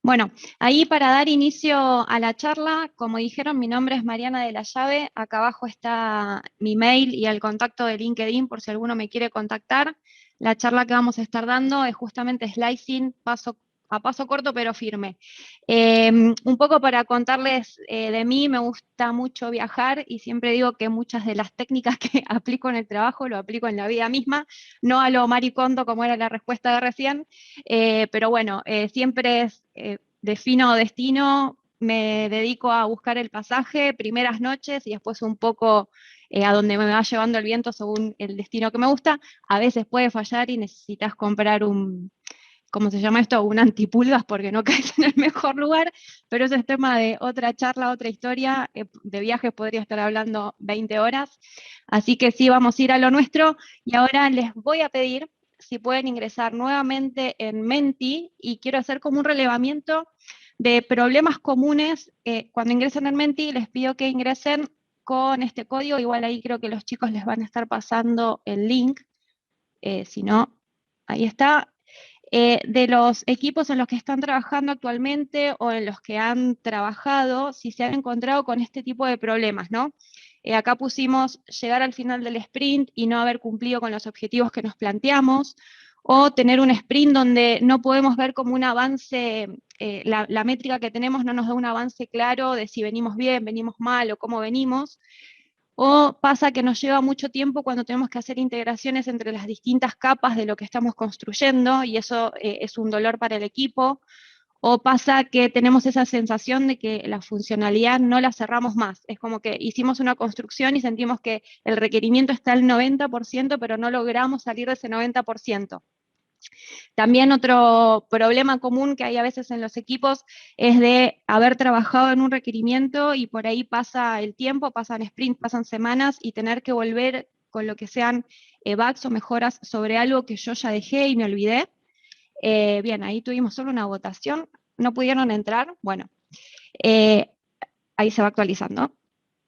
Bueno, ahí para dar inicio a la charla, como dijeron, mi nombre es Mariana de la Llave, acá abajo está mi mail y el contacto de LinkedIn por si alguno me quiere contactar. La charla que vamos a estar dando es justamente slicing, paso a paso corto pero firme. Un poco para contarles de mí, me gusta mucho viajar y siempre digo que muchas de las técnicas que aplico en el trabajo lo aplico en la vida misma, no a lo maricondo como era la respuesta de recién. Pero bueno, siempre defino destino, me dedico a buscar el pasaje, primeras noches y después un poco a donde me va llevando el viento según el destino que me gusta. A veces puede fallar y necesitas comprar ¿cómo se llama esto? Un antipulgas porque no caes en el mejor lugar, pero ese es tema de otra charla, otra historia. De viajes podría estar hablando 20 horas. Así que sí, vamos a ir a lo nuestro. Y ahora les voy a pedir si pueden ingresar nuevamente en Menti y quiero hacer como un relevamiento de problemas comunes. Cuando ingresen en Menti les pido que ingresen con este código. Igual ahí creo que los chicos les van a estar pasando el link. Si no, ahí está de los equipos en los que están trabajando actualmente o en los que han trabajado, si se han encontrado con este tipo de problemas, ¿no? Acá pusimos llegar al final del sprint y no haber cumplido con los objetivos que nos planteamos, o tener un sprint donde no podemos ver como un avance, la métrica que tenemos no nos da un avance claro de si venimos bien, venimos mal o cómo venimos. O pasa que nos lleva mucho tiempo cuando tenemos que hacer integraciones entre las distintas capas de lo que estamos construyendo y eso es un dolor para el equipo. O pasa que tenemos esa sensación de que la funcionalidad no la cerramos más. Es como que hicimos una construcción y sentimos que el requerimiento está al 90%, pero no logramos salir de ese 90%. También otro problema común que hay a veces en los equipos es de haber trabajado en un requerimiento y por ahí pasa el tiempo, pasan sprints, pasan semanas y tener que volver con lo que sean bugs o mejoras sobre algo que yo ya dejé y me olvidé. Bien, ahí tuvimos solo una votación, no pudieron entrar, bueno, eh, ahí se va actualizando.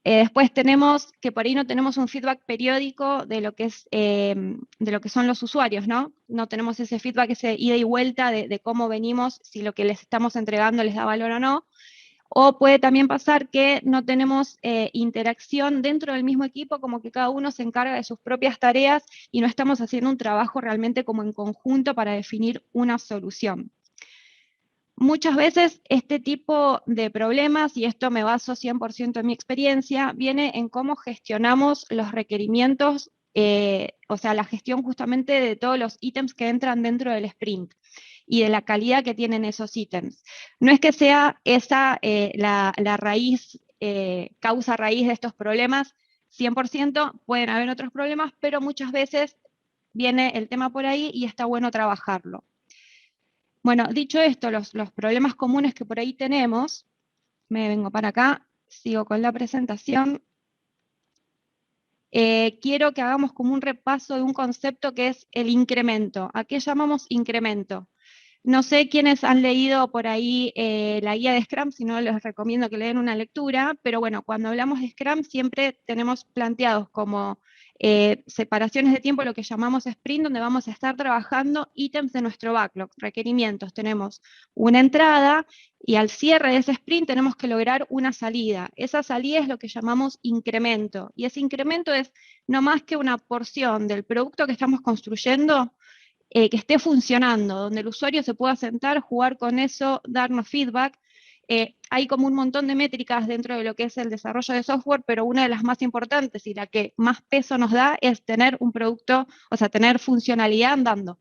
Después tenemos que por ahí no tenemos un feedback periódico de lo que de lo que son los usuarios, ¿no? No tenemos ese feedback, ese ida y vuelta de cómo venimos, si lo que les estamos entregando les da valor o no. O puede también pasar que no tenemos interacción dentro del mismo equipo, como que cada uno se encarga de sus propias tareas y no estamos haciendo un trabajo realmente como en conjunto para definir una solución. Muchas veces este tipo de problemas, y esto me baso 100% en mi experiencia, viene en cómo gestionamos los requerimientos, o sea, la gestión justamente de todos los ítems que entran dentro del sprint y de la calidad que tienen esos ítems. No es que sea esa la raíz, causa raíz de estos problemas, 100%, pueden haber otros problemas, pero muchas veces viene el tema por ahí y está bueno trabajarlo. Bueno, dicho esto, los problemas comunes que por ahí tenemos, me vengo para acá, sigo con la presentación. Quiero que hagamos como un repaso de un concepto que es el incremento. ¿A qué llamamos incremento? No sé quiénes han leído por ahí la guía de Scrum, si no les recomiendo que lean una lectura, pero bueno, cuando hablamos de Scrum siempre tenemos planteados como separaciones de tiempo, lo que llamamos sprint, donde vamos a estar trabajando ítems de nuestro backlog, requerimientos. Tenemos una entrada y al cierre de ese sprint tenemos que lograr una salida. Esa salida es lo que llamamos incremento, y ese incremento es no más que una porción del producto que estamos construyendo que esté funcionando, donde el usuario se pueda sentar, jugar con eso, darnos feedback. Hay como un montón de métricas dentro de lo que es el desarrollo de software, pero una de las más importantes y la que más peso nos da es tener un producto, o sea, tener funcionalidad andando.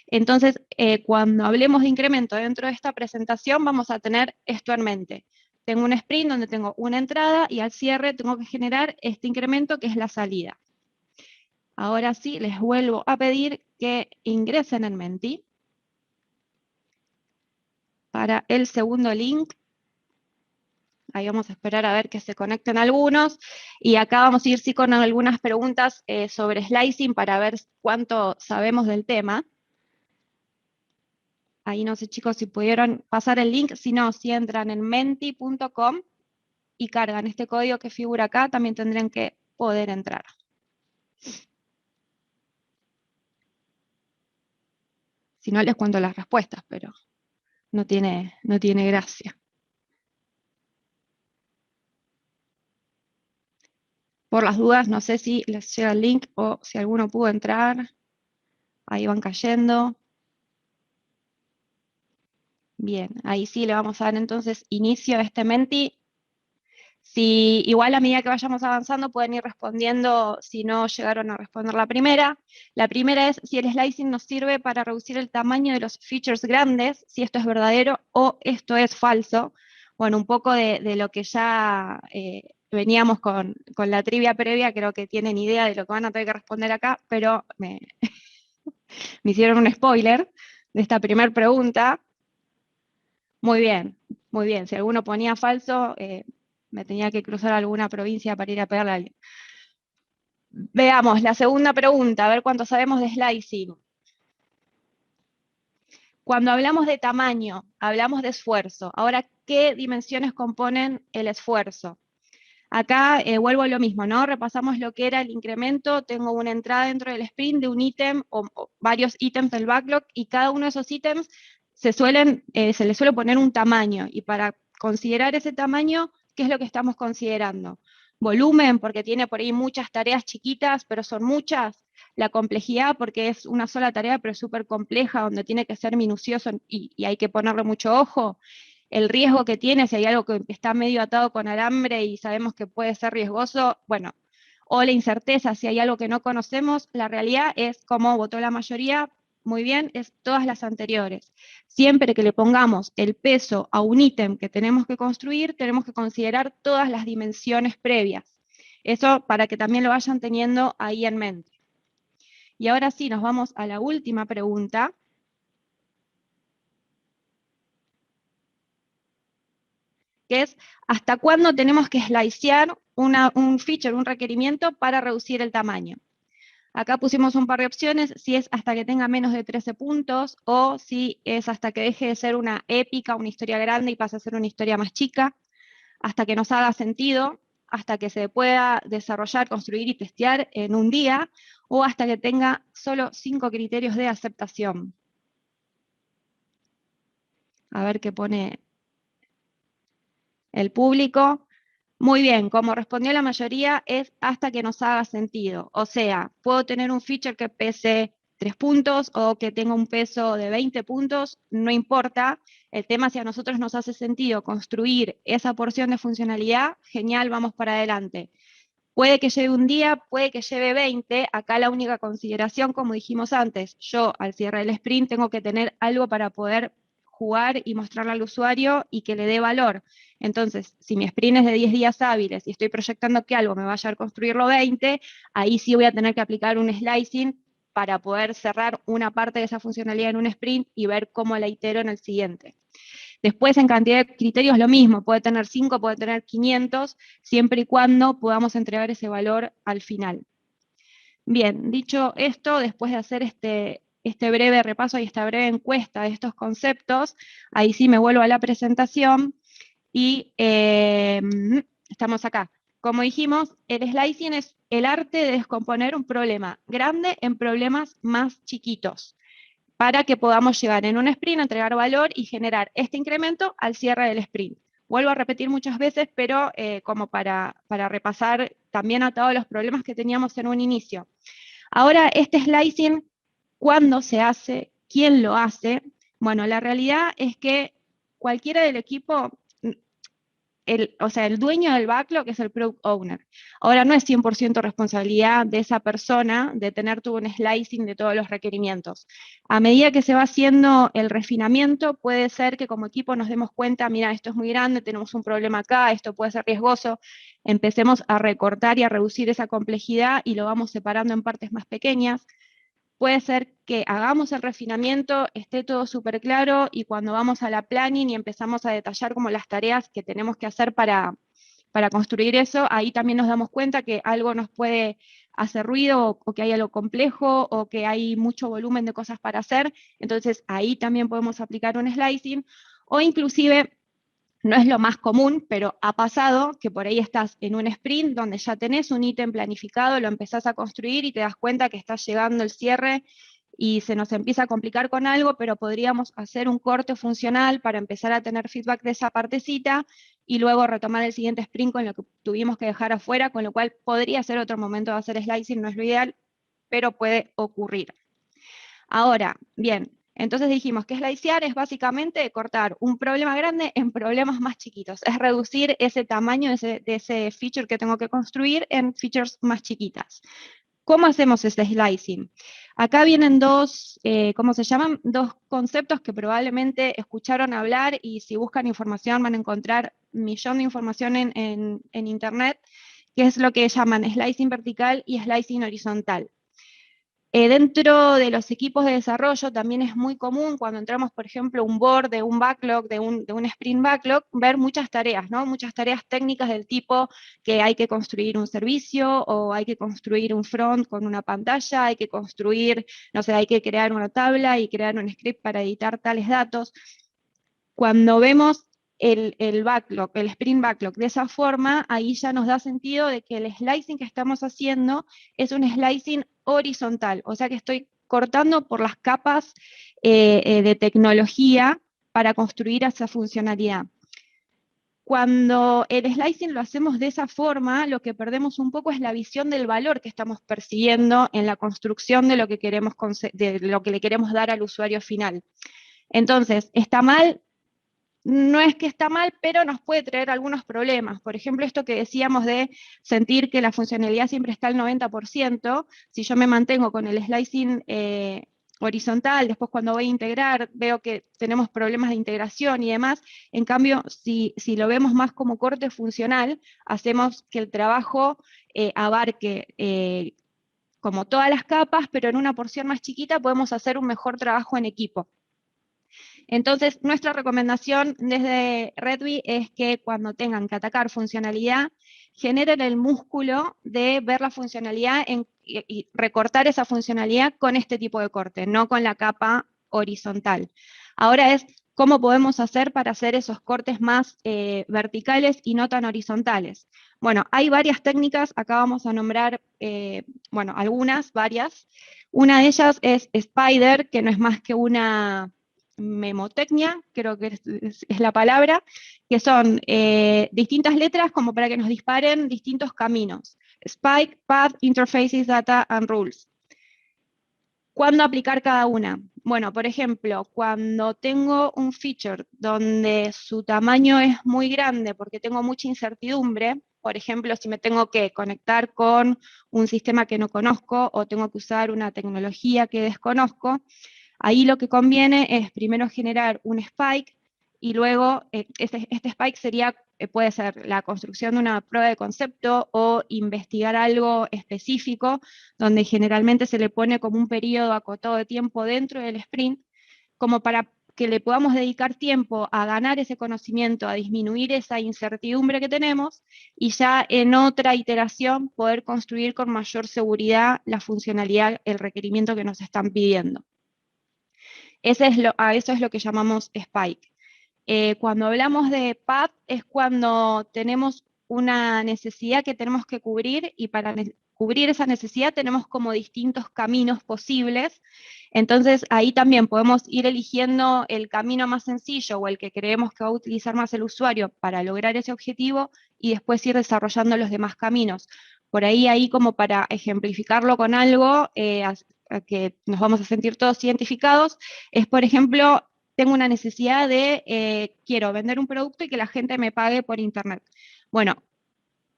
Entonces, cuando hablemos de incremento dentro de esta presentación, vamos a tener esto en mente. Tengo un sprint donde tengo una entrada y al cierre tengo que generar este incremento que es la salida. Ahora sí, les vuelvo a pedir que ingresen en Menti para el segundo link. Ahí vamos a esperar a ver que se conecten algunos. Y acá vamos a ir sí con algunas preguntas sobre slicing para ver cuánto sabemos del tema. Ahí no sé chicos si pudieron pasar el link, si no, si entran en menti.com y cargan este código que figura acá, también tendrían que poder entrar. Si no les cuento las respuestas, pero no tiene gracia. Por las dudas, no sé si les llega el link o si alguno pudo entrar. Ahí van cayendo. Bien, ahí sí le vamos a dar entonces inicio a este Menti. Si igual a medida que vayamos avanzando pueden ir respondiendo si no llegaron a responder la primera. La primera es si el slicing nos sirve para reducir el tamaño de los features grandes, si esto es verdadero o esto es falso. Bueno, un poco de lo que ya veníamos con la trivia previa, creo que tienen idea de lo que van a tener que responder acá, pero me hicieron un spoiler de esta primera pregunta. Muy bien, muy bien. Si alguno ponía falso, me tenía que cruzar alguna provincia para ir a pegarle a alguien. Veamos la segunda pregunta, a ver cuánto sabemos de slicing. Cuando hablamos de tamaño, hablamos de esfuerzo. Ahora, ¿qué dimensiones componen el esfuerzo? Acá vuelvo a lo mismo, ¿no? Repasamos lo que era el incremento, tengo una entrada dentro del sprint de un ítem o varios ítems del backlog y cada uno de esos ítems se le suele poner un tamaño y para considerar ese tamaño, ¿qué es lo que estamos considerando? Volumen, porque tiene por ahí muchas tareas chiquitas, pero son muchas. La complejidad, porque es una sola tarea, pero es súper compleja, donde tiene que ser minucioso y hay que ponerle mucho ojo. El riesgo que tiene, si hay algo que está medio atado con alambre y sabemos que puede ser riesgoso, bueno, o la incerteza, si hay algo que no conocemos, la realidad es, como votó la mayoría, muy bien, es todas las anteriores. Siempre que le pongamos el peso a un ítem que tenemos que construir, tenemos que considerar todas las dimensiones previas. Eso para que también lo vayan teniendo ahí en mente. Y ahora sí, nos vamos a la última pregunta, que es ¿hasta cuándo tenemos que slicear un feature, un requerimiento para reducir el tamaño? Acá pusimos un par de opciones, si es hasta que tenga menos de 13 puntos o si es hasta que deje de ser una épica, una historia grande y pase a ser una historia más chica, hasta que nos haga sentido, hasta que se pueda desarrollar, construir y testear en un día, o hasta que tenga solo 5 criterios de aceptación. A ver qué pone el público. Muy bien, como respondió la mayoría, es hasta que nos haga sentido. O sea, puedo tener un feature que pese 3 puntos o que tenga un peso de 20 puntos, no importa. El tema, si a nosotros nos hace sentido construir esa porción de funcionalidad, genial, vamos para adelante. Puede que lleve un día, puede que lleve 20. Acá la única consideración, como dijimos antes, yo al cierre del sprint tengo que tener algo para poder jugar y mostrarle al usuario y que le dé valor. Entonces, si mi sprint es de 10 días hábiles y estoy proyectando que algo me va a llevar a construirlo 20, ahí sí voy a tener que aplicar un slicing para poder cerrar una parte de esa funcionalidad en un sprint y ver cómo la itero en el siguiente. Después, en cantidad de criterios, lo mismo, puede tener 5, puede tener 500, siempre y cuando podamos entregar ese valor al final. Bien, dicho esto, después de hacer este breve repaso y esta breve encuesta de estos conceptos, ahí sí me vuelvo a la presentación y estamos acá. Como dijimos, el slicing es el arte de descomponer un problema grande en problemas más chiquitos, para que podamos llegar en un sprint a entregar valor y generar este incremento al cierre del sprint. Vuelvo a repetir muchas veces, pero como para repasar también a todos los problemas que teníamos en un inicio. Ahora, este slicing, ¿cuándo se hace? ¿Quién lo hace? Bueno, la realidad es que cualquiera del equipo, el dueño del backlog es el product owner. Ahora no es 100% responsabilidad de esa persona de tener todo un slicing de todos los requerimientos. A medida que se va haciendo el refinamiento, puede ser que como equipo nos demos cuenta, mira, esto es muy grande, tenemos un problema acá, esto puede ser riesgoso, empecemos a recortar y a reducir esa complejidad y lo vamos separando en partes más pequeñas. Puede ser que hagamos el refinamiento, esté todo súper claro y cuando vamos a la planning y empezamos a detallar como las tareas que tenemos que hacer para construir eso, ahí también nos damos cuenta que algo nos puede hacer ruido o que hay algo complejo o que hay mucho volumen de cosas para hacer, entonces ahí también podemos aplicar un slicing o inclusive no es lo más común, pero ha pasado que por ahí estás en un sprint donde ya tenés un ítem planificado, lo empezás a construir y te das cuenta que está llegando el cierre y se nos empieza a complicar con algo, pero podríamos hacer un corte funcional para empezar a tener feedback de esa partecita, y luego retomar el siguiente sprint con lo que tuvimos que dejar afuera, con lo cual podría ser otro momento de hacer slicing, no es lo ideal, pero puede ocurrir. Ahora, bien, entonces dijimos que slicear es básicamente cortar un problema grande en problemas más chiquitos, es reducir ese tamaño de ese feature que tengo que construir en features más chiquitas. ¿Cómo hacemos ese slicing? Acá vienen dos, ¿cómo se llaman? Dos conceptos que probablemente escucharon hablar, y si buscan información van a encontrar un millón de información en internet, que es lo que llaman slicing vertical y slicing horizontal. Dentro de los equipos de desarrollo también es muy común cuando entramos, por ejemplo, un board de un backlog, de un sprint backlog, ver muchas tareas, ¿no? Muchas tareas técnicas del tipo que hay que construir un servicio, o hay que construir un front con una pantalla, hay que construir, no sé, hay que crear una tabla y crear un script para editar tales datos. Cuando vemos el backlog, el sprint backlog de esa forma, ahí ya nos da sentido de que el slicing que estamos haciendo es un slicing horizontal, o sea que estoy cortando por las capas de tecnología para construir esa funcionalidad. Cuando el slicing lo hacemos de esa forma, lo que perdemos un poco es la visión del valor que estamos persiguiendo en la construcción de lo que le queremos dar al usuario final. Entonces, ¿está mal? No es que está mal, pero nos puede traer algunos problemas. Por ejemplo, esto que decíamos de sentir que la funcionalidad siempre está al 90%, si yo me mantengo con el slicing horizontal, después cuando voy a integrar veo que tenemos problemas de integración y demás. En cambio, si lo vemos más como corte funcional, hacemos que el trabajo abarque como todas las capas, pero en una porción más chiquita podemos hacer un mejor trabajo en equipo. Entonces, nuestra recomendación desde Redby es que cuando tengan que atacar funcionalidad, generen el músculo de ver la funcionalidad y recortar esa funcionalidad con este tipo de corte, no con la capa horizontal. Ahora es cómo podemos hacer para hacer esos cortes más verticales y no tan horizontales. Bueno, hay varias técnicas, acá vamos a nombrar, bueno, varias. Una de ellas es Spider, que no es más que una memotecnia, creo que es la palabra, que son distintas letras como para que nos disparen distintos caminos. Spike, Path, Interfaces, Data and Rules. ¿Cuándo aplicar cada una? Bueno, por ejemplo, cuando tengo un feature donde su tamaño es muy grande porque tengo mucha incertidumbre, por ejemplo, si me tengo que conectar con un sistema que no conozco o tengo que usar una tecnología que desconozco, ahí lo que conviene es primero generar un spike, y luego este spike puede ser la construcción de una prueba de concepto o investigar algo específico, donde generalmente se le pone como un periodo acotado de tiempo dentro del sprint, como para que le podamos dedicar tiempo a ganar ese conocimiento, a disminuir esa incertidumbre que tenemos, y ya en otra iteración poder construir con mayor seguridad la funcionalidad, el requerimiento que nos están pidiendo. A eso es lo que llamamos spike. Cuando hablamos de path es cuando tenemos una necesidad que tenemos que cubrir, y para cubrir esa necesidad tenemos como distintos caminos posibles. Entonces ahí también podemos ir eligiendo el camino más sencillo o el que creemos que va a utilizar más el usuario para lograr ese objetivo, y después ir desarrollando los demás caminos. Por ahí como para ejemplificarlo con algo que nos vamos a sentir todos identificados, es por ejemplo, tengo una necesidad de, quiero vender un producto y que la gente me pague por internet. Bueno,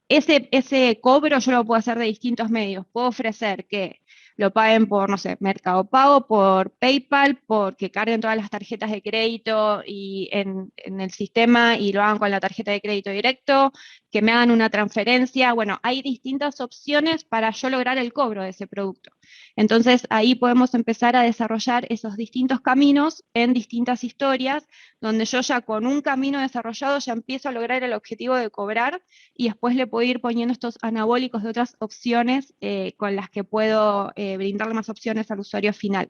ese cobro yo lo puedo hacer de distintos medios. Puedo ofrecer que lo paguen por, no sé, Mercado Pago, por PayPal, porque carguen todas las tarjetas de crédito y en el sistema y lo hagan con la tarjeta de crédito directo, que me hagan una transferencia. Bueno, hay distintas opciones para yo lograr el cobro de ese producto. Entonces ahí podemos empezar a desarrollar esos distintos caminos en distintas historias, donde yo ya con un camino desarrollado ya empiezo a lograr el objetivo de cobrar, y después le puedo ir poniendo estos anabólicos de otras opciones con las que puedo brindarle más opciones al usuario final.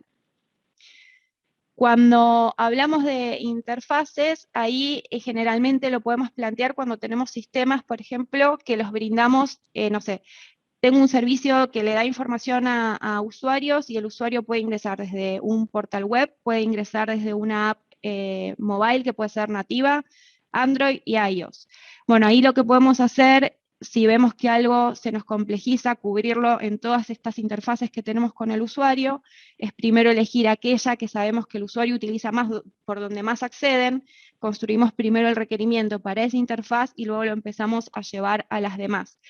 Cuando hablamos de interfaces, ahí generalmente lo podemos plantear cuando tenemos sistemas, por ejemplo, que los brindamos, no sé, tengo un servicio que le da información a usuarios y el usuario puede ingresar desde un portal web, puede ingresar desde una app mobile que puede ser nativa, Android y iOS. Bueno, ahí lo que podemos hacer, si vemos que algo se nos complejiza, cubrirlo en todas estas interfaces que tenemos con el usuario, es primero elegir aquella que sabemos que el usuario utiliza más, por donde más acceden, construimos primero el requerimiento para esa interfaz y luego lo empezamos a llevar a las demás.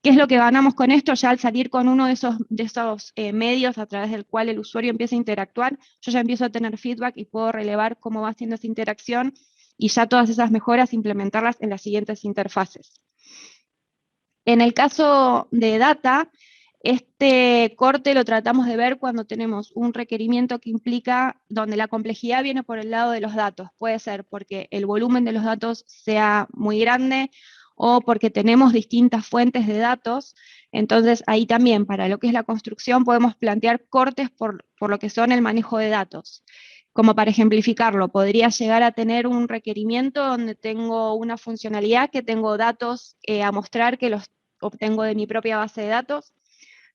¿Qué es lo que ganamos con esto? Ya al salir con uno de esos medios a través del cual el usuario empieza a interactuar, yo ya empiezo a tener feedback y puedo relevar cómo va haciendo esa interacción y ya todas esas mejoras implementarlas en las siguientes interfaces. En el caso de data, este corte lo tratamos de ver cuando tenemos un requerimiento que implica, donde la complejidad viene por el lado de los datos. Puede ser porque el volumen de los datos sea muy grande o porque tenemos distintas fuentes de datos. Entonces, ahí también, para lo que es la construcción, podemos plantear cortes por lo que son el manejo de datos. Como para ejemplificarlo, podría llegar a tener un requerimiento donde tengo una funcionalidad que tengo datos a mostrar que los obtengo de mi propia base de datos,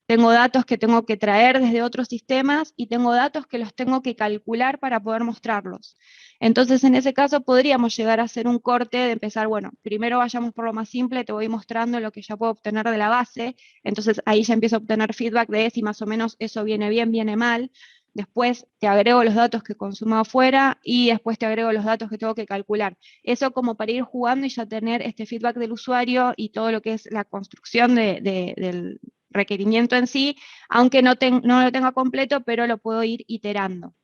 tengo datos que tengo que traer desde otros sistemas y tengo datos que los tengo que calcular para poder mostrarlos. Entonces, en ese caso podríamos llegar a hacer un corte de empezar, bueno, primero vayamos por lo más simple, te voy mostrando lo que ya puedo obtener de la base, entonces ahí ya empiezo a obtener feedback de si más o menos eso viene bien, viene mal. Después te agrego los datos que consumo afuera y después te agrego los datos que tengo que calcular. Eso como para ir jugando y ya tener este feedback del usuario y todo lo que es la construcción del requerimiento en sí, aunque no lo tenga completo, pero lo puedo ir iterando.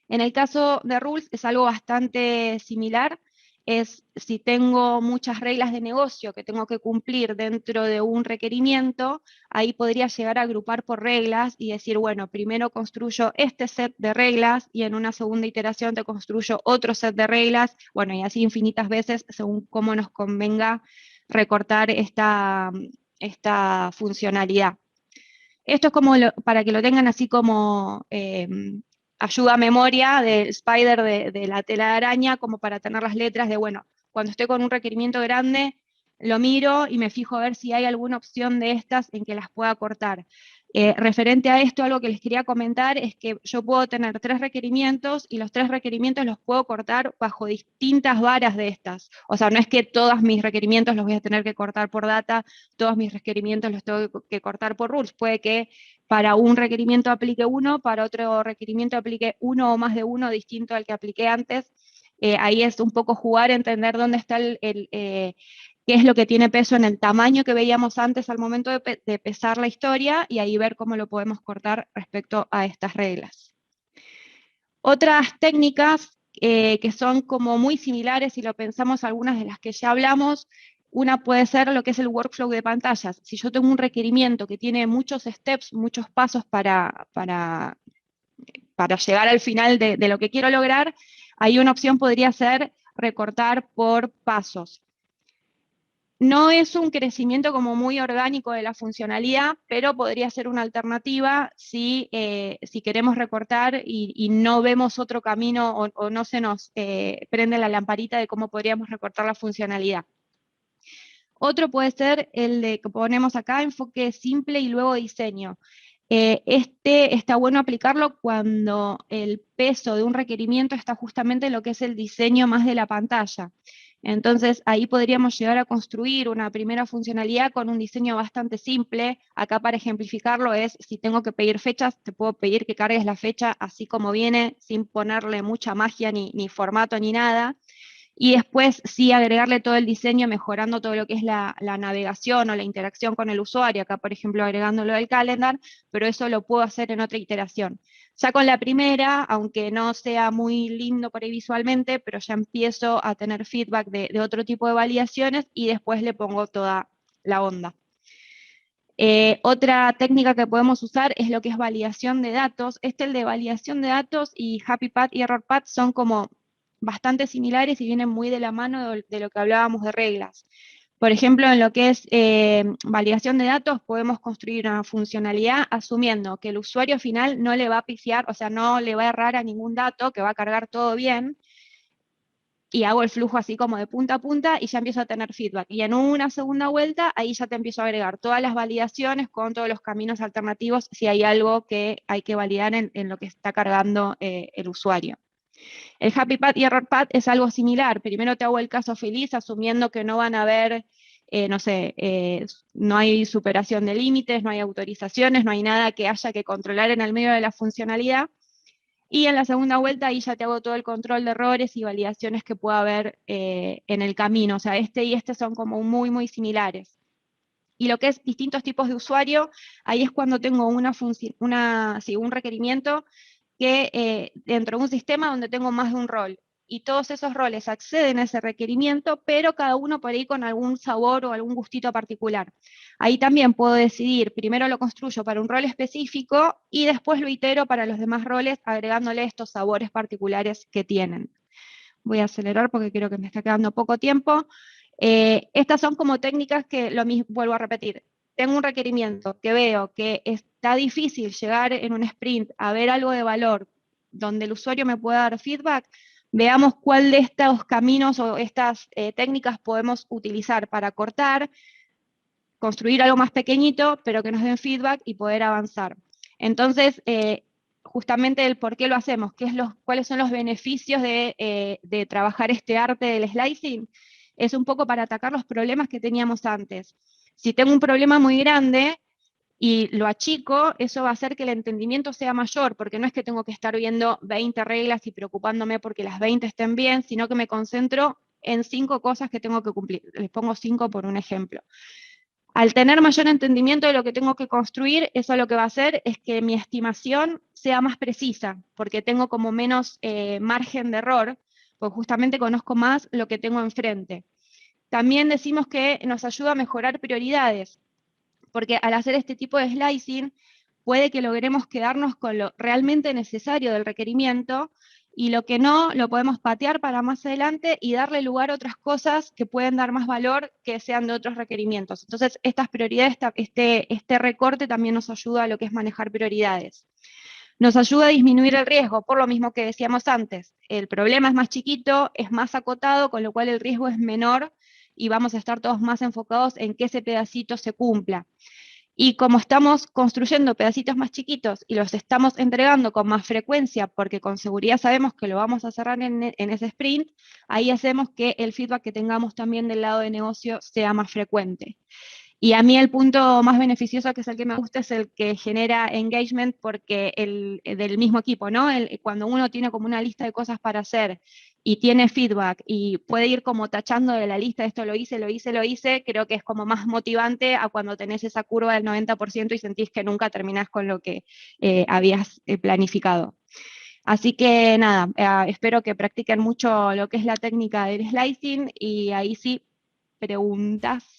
En el caso de rules es algo bastante similar, es si tengo muchas reglas de negocio que tengo que cumplir dentro de un requerimiento, ahí podría llegar a agrupar por reglas y decir, bueno, primero construyo este set de reglas y en una segunda iteración te construyo otro set de reglas, bueno, y así infinitas veces según cómo nos convenga recortar esta funcionalidad. Esto es como para que lo tengan así como ayuda a memoria del spider de la tela de araña, como para tener las letras de, bueno, cuando estoy con un requerimiento grande, lo miro y me fijo a ver si hay alguna opción de estas en que las pueda cortar. Referente a esto, algo que les quería comentar es que yo puedo tener 3 requerimientos y los 3 requerimientos los puedo cortar bajo distintas varas de estas. O sea, no es que todos mis requerimientos los voy a tener que cortar por data, todos mis requerimientos los tengo que cortar por rules. Puede que para un requerimiento aplique uno, para otro requerimiento aplique uno o más de uno distinto al que apliqué antes. Ahí es un poco jugar, entender dónde está qué es lo que tiene peso en el tamaño que veíamos antes al momento de pesar la historia y ahí ver cómo lo podemos cortar respecto a estas reglas. Otras técnicas que son como muy similares, si lo pensamos algunas de las que ya hablamos, una puede ser lo que es el workflow de pantallas. Si yo tengo un requerimiento que tiene muchos steps, muchos pasos para llegar al final de lo que quiero lograr, ahí una opción podría ser recortar por pasos. No es un crecimiento como muy orgánico de la funcionalidad, pero podría ser una alternativa si queremos recortar y no vemos otro camino o no se nos prende la lamparita de cómo podríamos recortar la funcionalidad. Otro puede ser el de que ponemos acá, enfoque simple y luego diseño. Está bueno aplicarlo cuando el peso de un requerimiento está justamente en lo que es el diseño más de la pantalla. Entonces, ahí podríamos llegar a construir una primera funcionalidad con un diseño bastante simple. Acá para ejemplificarlo es, si tengo que pedir fechas, te puedo pedir que cargues la fecha así como viene, sin ponerle mucha magia ni formato ni nada. Y después sí agregarle todo el diseño, mejorando todo lo que es la navegación o la interacción con el usuario. Acá, por ejemplo, agregándolo del calendar, pero eso lo puedo hacer en otra iteración. Ya con la primera, aunque no sea muy lindo por ahí visualmente, pero ya empiezo a tener feedback de otro tipo de validaciones y después le pongo toda la onda. Otra técnica que podemos usar es lo que es validación de datos. El de validación de datos y Happy Path y Error Path son como bastante similares y vienen muy de la mano de lo que hablábamos de reglas. Por ejemplo, en lo que es validación de datos, podemos construir una funcionalidad asumiendo que el usuario final no le va a pifiar, o sea, no le va a errar a ningún dato, que va a cargar todo bien. y hago el flujo así como de punta a punta y ya empiezo a tener feedback. Y en una segunda vuelta, ahí ya te empiezo a agregar todas las validaciones con todos los caminos alternativos si hay algo que hay que validar en lo que está cargando el usuario. El Happy Path y Error Path es algo similar. Primero te hago el caso feliz, asumiendo que no van a haber, no sé, no hay superación de límites, no hay autorizaciones, no hay nada que haya que controlar en el medio de la funcionalidad. Y en la segunda vuelta ahí ya te hago todo el control de errores y validaciones que pueda haber en el camino. O sea, este y este son como muy, muy similares. Y lo que es distintos tipos de usuario, ahí es cuando tengo un requerimiento que dentro de un sistema donde tengo más de un rol. Y todos esos roles acceden a ese requerimiento, pero cada uno por ahí con algún sabor o algún gustito particular. Ahí también puedo decidir, primero lo construyo para un rol específico y después lo itero para los demás roles agregándole estos sabores particulares que tienen. Voy a acelerar porque creo que me está quedando poco tiempo. Estas son como técnicas que, lo mismo, vuelvo a repetir, tengo un requerimiento que veo que está difícil llegar en un sprint a ver algo de valor donde el usuario me pueda dar feedback, veamos cuál de estos caminos o estas técnicas podemos utilizar para cortar, construir algo más pequeñito, pero que nos den feedback y poder avanzar. Entonces, justamente el por qué lo hacemos, cuáles son los beneficios de trabajar este arte del slicing, es un poco para atacar los problemas que teníamos antes. Si tengo un problema muy grande y lo achico, eso va a hacer que el entendimiento sea mayor, porque no es que tengo que estar viendo 20 reglas y preocupándome porque las 20 estén bien, sino que me concentro en 5 cosas que tengo que cumplir. Les pongo 5 por un ejemplo. Al tener mayor entendimiento de lo que tengo que construir, eso lo que va a hacer es que mi estimación sea más precisa, porque tengo como menos margen de error, porque justamente conozco más lo que tengo enfrente. También decimos que nos ayuda a mejorar prioridades, porque al hacer este tipo de slicing, puede que logremos quedarnos con lo realmente necesario del requerimiento y lo que no, lo podemos patear para más adelante y darle lugar a otras cosas que pueden dar más valor que sean de otros requerimientos. Entonces, estas prioridades, este recorte también nos ayuda a lo que es manejar prioridades. Nos ayuda a disminuir el riesgo, por lo mismo que decíamos antes. El problema es más chiquito, es más acotado, con lo cual el riesgo es menor y vamos a estar todos más enfocados en que ese pedacito se cumpla. Y como estamos construyendo pedacitos más chiquitos y los estamos entregando con más frecuencia, porque con seguridad sabemos que lo vamos a cerrar en ese sprint, ahí hacemos que el feedback que tengamos también del lado de negocio sea más frecuente. Y a mí el punto más beneficioso, que es el que me gusta, es el que genera engagement porque del mismo equipo, ¿no? Cuando uno tiene como una lista de cosas para hacer y tiene feedback y puede ir como tachando de la lista, esto lo hice, lo hice, lo hice, creo que es como más motivante a cuando tenés esa curva del 90% y sentís que nunca terminás con lo que habías planificado. Así que nada, espero que practiquen mucho lo que es la técnica del slicing y ahí sí, preguntas.